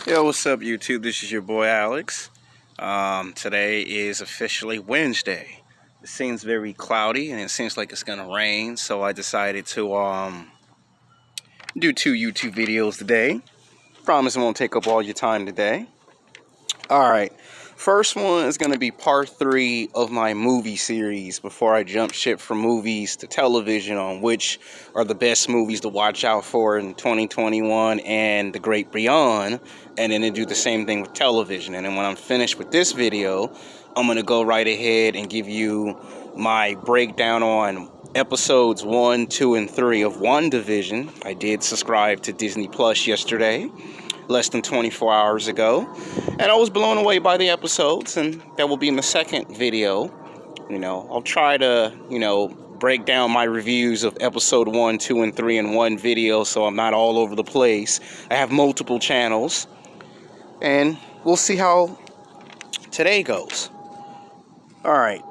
Yo, what's up, YouTube? This is your boy Alex. Today is officially Wednesday. It seems very cloudy and it seems like it's gonna rain, so I decided to do two YouTube videos today. Promise it won't take up all your time today. Alright, first one is gonna be part 3 of my movie series before I jump ship from movies to television on which are the best movies to watch out for in 2021 and the great beyond, and then do the same thing with television. And then when I'm finished with this video, I'm gonna go right ahead and give you my breakdown on episodes 1, 2, and 3 of WandaVision. I did subscribe to Disney Plus yesterday, less than 24 hours ago, and I was blown away by the episodes, and that will be in the second video. I'll try to, break down my reviews of episode 1, 2, and 3 in one video so I'm not all over the place. I have multiple channels, and we'll see how today goes. Alright,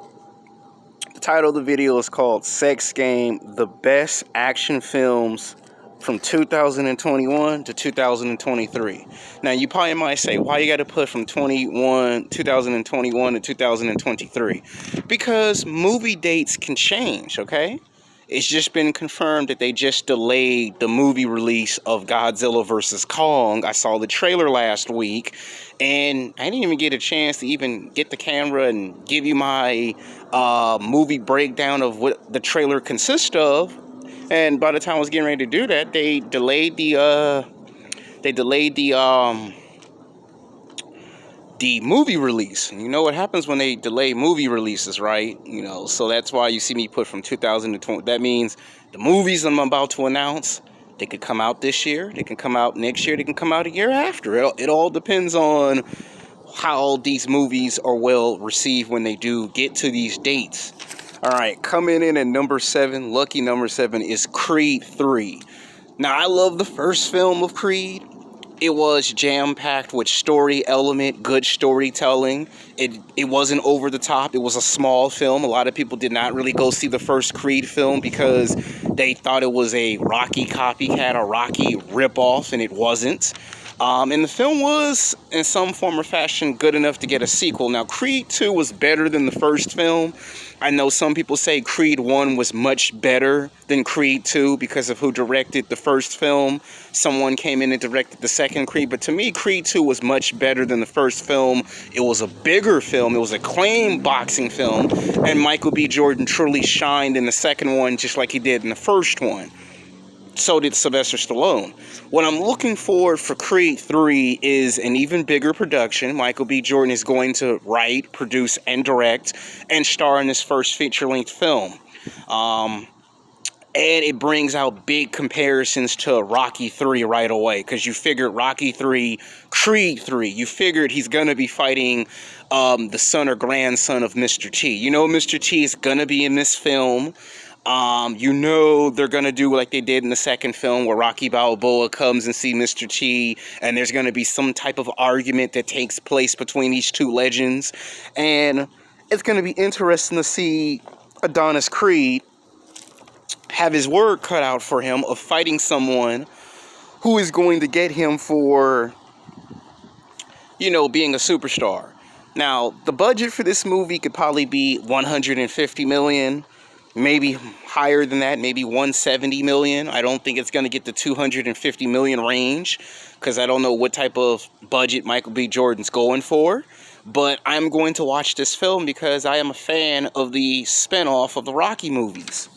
the title of the video is called Sex Game, the best action films from 2021 to 2023. Now, you probably might say, why you got to put from 2021 to 2023? Because movie dates can change, okay? It's just been confirmed that they just delayed the movie release of Godzilla vs. Kong. I saw the trailer last week, and I didn't even get a chance to even get the camera and give you my movie breakdown of what the trailer consists of. And by the time I was getting ready to do that, they delayed the movie release. And you know what happens when they delay movie releases, right? So that's why you see me put from 2020. That means the movies I'm about to announce, they could come out this year, they can come out next year, they can come out a year after. It all depends on how these movies are well received when they do get to these dates. Alright, coming in at number 7, lucky number 7, is Creed 3. Now, I love the first film of Creed. It was jam-packed with story element, good storytelling. It wasn't over the top. It was a small film. A lot of people did not really go see the first Creed film because they thought it was a Rocky copycat, a Rocky ripoff, and it wasn't. And the film was, in some form or fashion, good enough to get a sequel. Now, Creed 2 was better than the first film. I know some people say Creed 1 was much better than Creed 2 because of who directed the first film. Someone came in and directed the second Creed. But to me, Creed 2 was much better than the first film. It was a bigger film. It was a acclaimed boxing film. And Michael B. Jordan truly shined in the second one just like he did in the first one. So did Sylvester Stallone. What I'm looking for Creed 3 is an even bigger production. Michael B. Jordan is going to write, produce, and direct, and star in this first feature-length film. And it brings out big comparisons to Rocky 3 right away, because you figured Rocky 3, Creed 3, you figured he's going to be fighting the son or grandson of Mr. T. Mr. T is going to be in this film. They're going to do like they did in the second film where Rocky Balboa comes and see Mr. T, and there's going to be some type of argument that takes place between these two legends. And it's going to be interesting to see Adonis Creed have his word cut out for him of fighting someone who is going to get him for, being a superstar. Now, the budget for this movie could probably be $150 million. Maybe higher than that, maybe $170 million. I don't think it's going to get the $250 million range because I don't know what type of budget Michael B. Jordan's going for. But I'm going to watch this film because I am a fan of the spinoff of the Rocky movies.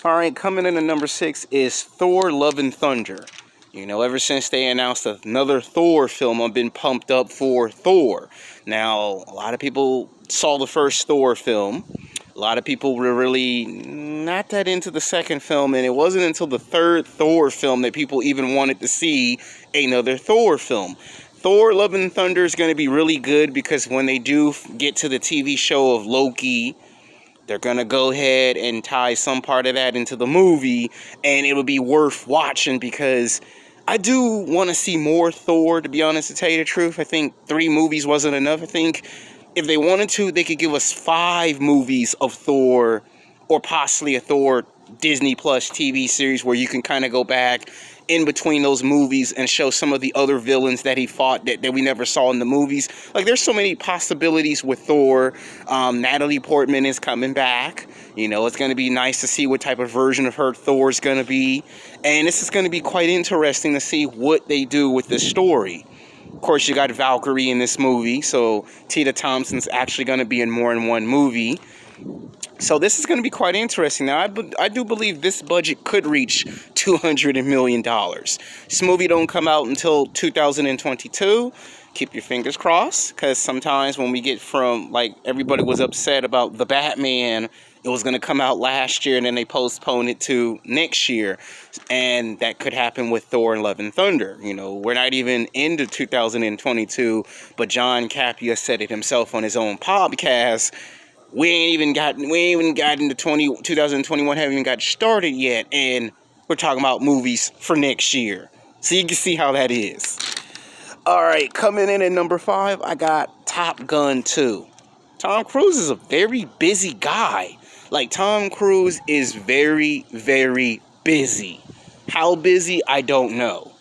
Alright, coming in at number 6 is Thor Love and Thunder. Ever since they announced another Thor film, I've been pumped up for Thor. Now, a lot of people saw the first Thor film. A lot of people were really not that into the second film, and it wasn't until the third Thor film that people even wanted to see another Thor film. Thor Love and Thunder is going to be really good because when they do get to the TV show of Loki, they're going to go ahead and tie some part of that into the movie, and it'll be worth watching because I do want to see more Thor, to be honest, to tell you the truth. I think 3 movies wasn't enough. I think if they wanted to, they could give us 5 movies of Thor, or possibly a Thor Disney Plus TV series where you can kind of go back in between those movies and show some of the other villains that he fought that we never saw in the movies. Like, there's so many possibilities with Thor. Natalie Portman is coming back. You know, it's going to be nice to see what type of version of her Thor's going to be. And this is going to be quite interesting to see what they do with this story. Of course, you got Valkyrie in this movie, so Tita Thompson's actually going to be in more than one movie. So this is going to be quite interesting. Now, I do believe this budget could reach $200 million. This movie don't come out until 2022. Keep your fingers crossed, because sometimes when we get from, like, everybody was upset about The Batman, it was going to come out last year, and then they postponed it to next year. And that could happen with Thor Love and Thunder. You know, we're not even into 2022, but John Capia said it himself on his own podcast. We ain't even got into 2021, haven't even got started yet, and we're talking about movies for next year. So you can see how that is. All right, coming in at number 5, I got Top Gun 2. Tom Cruise is a very busy guy. Like, Tom Cruise is very, very busy. How busy, I don't know.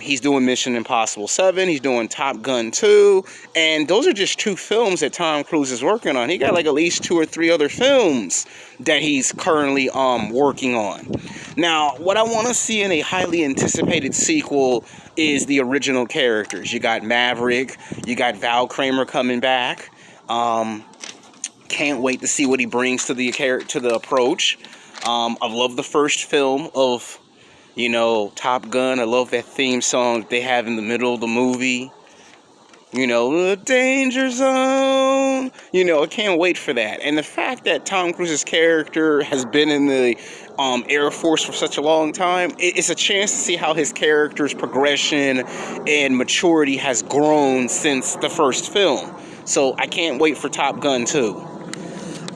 He's doing Mission Impossible 7. He's doing Top Gun 2. And those are just 2 films that Tom Cruise is working on. He got like at least 2 or 3 other films that he's currently working on. Now, what I want to see in a highly anticipated sequel is the original characters. You got Maverick. You got Val Kramer coming back. Can't wait to see what he brings to the approach. I love the first film of, you know, Top Gun. I love that theme song that they have in the middle of the movie. You know, the danger zone. You know, I can't wait for that. And the fact that Tom Cruise's character has been in the Air Force for such a long time, it's a chance to see how his character's progression and maturity has grown since the first film. So I can't wait for Top Gun 2.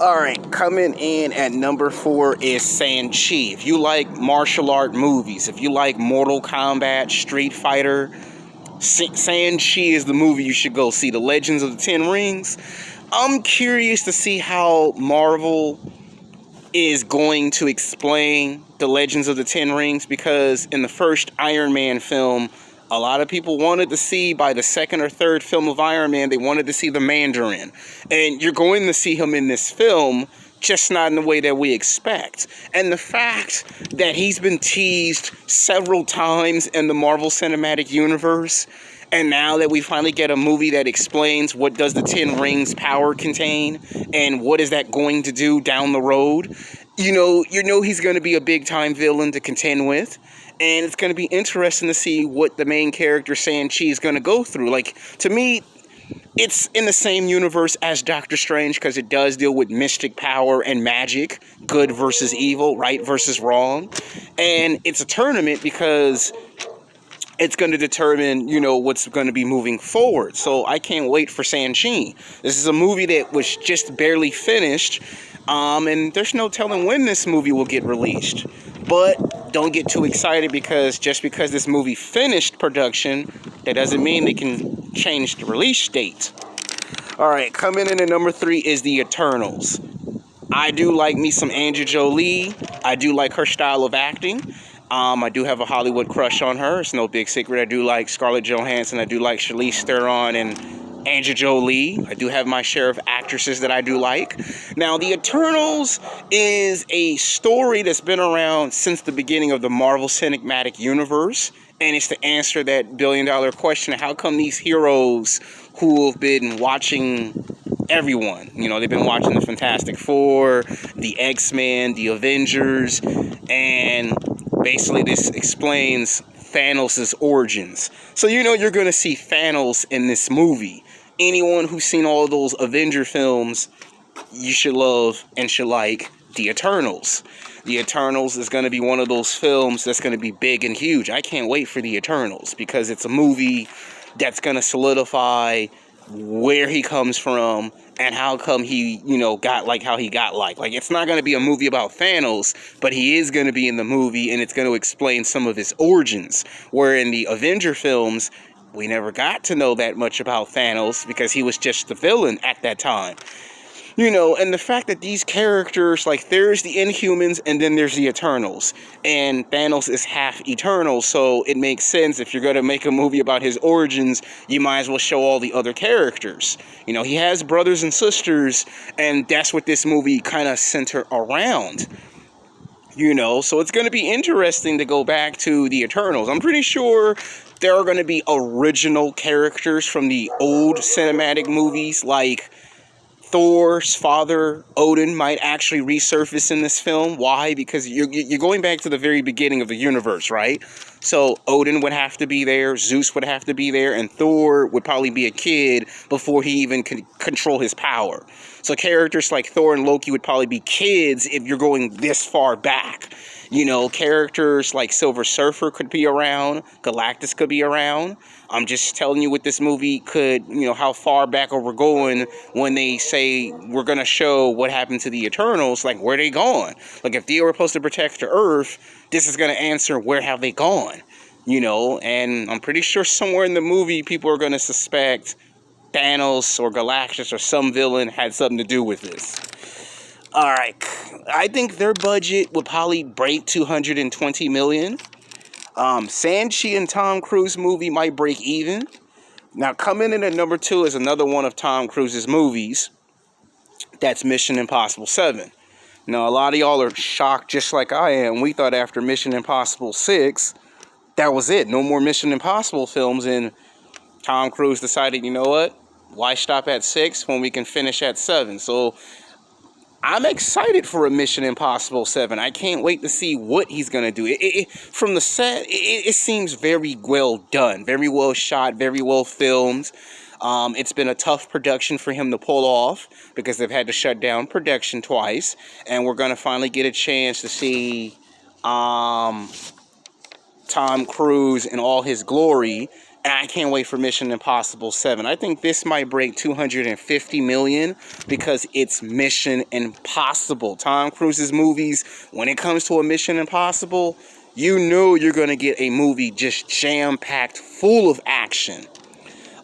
Alright, coming in at number 4 is Shang Chi. If you like martial art movies, if you like Mortal Kombat, Street Fighter, Shang Chi is the movie you should go see. The Legends of the Ten Rings. I'm curious to see how Marvel is going to explain the Legends of the Ten Rings, because in the first Iron Man film, a lot of people wanted to see, by the second or third film of Iron Man, they wanted to see the Mandarin. And you're going to see him in this film, just not in the way that we expect. And the fact that he's been teased several times in the Marvel Cinematic Universe, and now that we finally get a movie that explains what does the Ten Rings power contain, and what is that going to do down the road, you know he's going to be a big-time villain to contend with. And it's going to be interesting to see what the main character, Shang-Chi, is going to go through. Like, to me, it's in the same universe as Doctor Strange, because it does deal with mystic power and magic, good versus evil, right versus wrong. And it's a tournament because it's going to determine, you know, what's going to be moving forward. So I can't wait for Shang-Chi. This is a movie that was just barely finished, and there's no telling when this movie will get released. But don't get too excited, because just because this movie finished production, that doesn't mean they can change the release date. All right, coming in at number 3 is The Eternals. I do like me some Angelina Jolie. I do like her style of acting. I do have a Hollywood crush on her. It's no big secret. I do like Scarlett Johansson. I do like Charlize Theron and Angelina Jolie. I do have my share of actresses that I do like. Now, The Eternals is a story that's been around since the beginning of the Marvel Cinematic Universe. And it's to answer that billion-dollar question, how come these heroes who have been watching everyone, you know, they've been watching the Fantastic Four, the X-Men, the Avengers, and basically this explains Thanos' origins. So you know you're going to see Thanos in this movie. Anyone who's seen all of those Avenger films, you should love and should like The Eternals. The Eternals is going to be one of those films that's going to be big and huge. I can't wait for The Eternals, because it's a movie that's going to solidify where he comes from and how come he, you know, got like how he got like. Like, it's not going to be a movie about Thanos, but he is going to be in the movie, and it's going to explain some of his origins. Where in the Avenger films, we never got to know that much about Thanos, because he was just the villain at that time. And the fact that these characters, like, there's the Inhumans and then there's the Eternals, and Thanos is half Eternal, so it makes sense if you're going to make a movie about his origins, you might as well show all the other characters. He has brothers and sisters, and that's what this movie kind of center around. So it's going to be interesting to go back to the Eternals. I'm pretty sure there are going to be original characters from the old cinematic movies, like Thor's father, Odin, might actually resurface in this film. Why? Because you're going back to the very beginning of the universe, right? So Odin would have to be there, Zeus would have to be there, and Thor would probably be a kid before he even could control his power. So characters like Thor and Loki would probably be kids if you're going this far back. Characters like Silver Surfer could be around, Galactus could be around. I'm just telling you what this movie could, how far back are we going when they say we're going to show what happened to the Eternals, like, where they gone? Like, if they were supposed to protect the Earth, this is going to answer where have they gone, and I'm pretty sure somewhere in the movie people are going to suspect Thanos or Galactus or some villain had something to do with this. All right, I think their budget would probably break $220 million. Shang-Chi and Tom Cruise movie might break even. Now, coming in at number 2 is another one of Tom Cruise's movies. That's Mission Impossible 7. Now, a lot of y'all are shocked just like I am. We thought after Mission Impossible 6, that was it. No more Mission Impossible films. And Tom Cruise decided, you know what? Why stop at 6 when we can finish at 7? So I'm excited for a Mission Impossible 7. I can't wait to see what he's going to do. From the set, it seems very well done, very well shot, very well filmed. It's been a tough production for him to pull off because they've had to shut down production twice. And we're going to finally get a chance to see Tom Cruise in all his glory. And I can't wait for Mission Impossible 7. I think this might break $250 million because it's Mission Impossible. Tom Cruise's movies, when it comes to a Mission Impossible, you know you're going to get a movie just jam-packed full of action.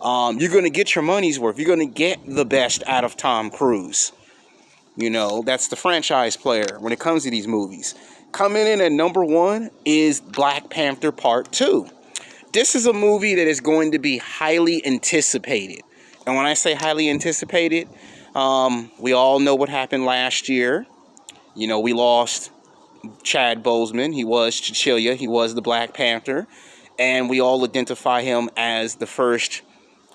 You're going to get your money's worth. You're going to get the best out of Tom Cruise. That's the franchise player when it comes to these movies. Coming in at number 1 is Black Panther Part 2. This is a movie that is going to be highly anticipated. And when I say highly anticipated, we all know what happened last year. We lost Chad Boseman. He was T'Challa. He was the Black Panther. And we all identify him as the first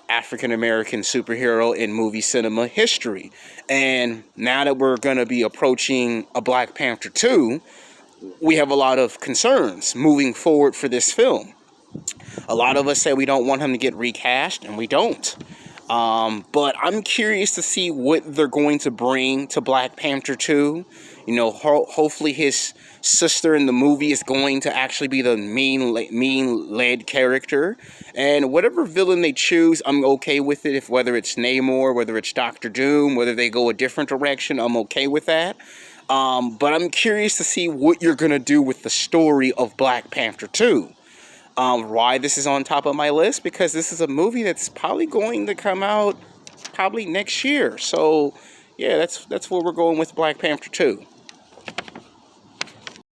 African-American superhero in movie cinema history. And now that we're going to be approaching a Black Panther 2, we have a lot of concerns moving forward for this film. A lot of us say we don't want him to get recast, and we don't. But I'm curious to see what they're going to bring to Black Panther 2. Hopefully his sister in the movie is going to actually be the mean-led character. And whatever villain they choose, I'm okay with it. Whether it's Namor, whether it's Doctor Doom, whether they go a different direction, I'm okay with that. But I'm curious to see what you're going to do with the story of Black Panther 2. Why this is on top of my list? Because this is a movie that's probably going to come out next year. So, yeah, that's where we're going with Black Panther 2.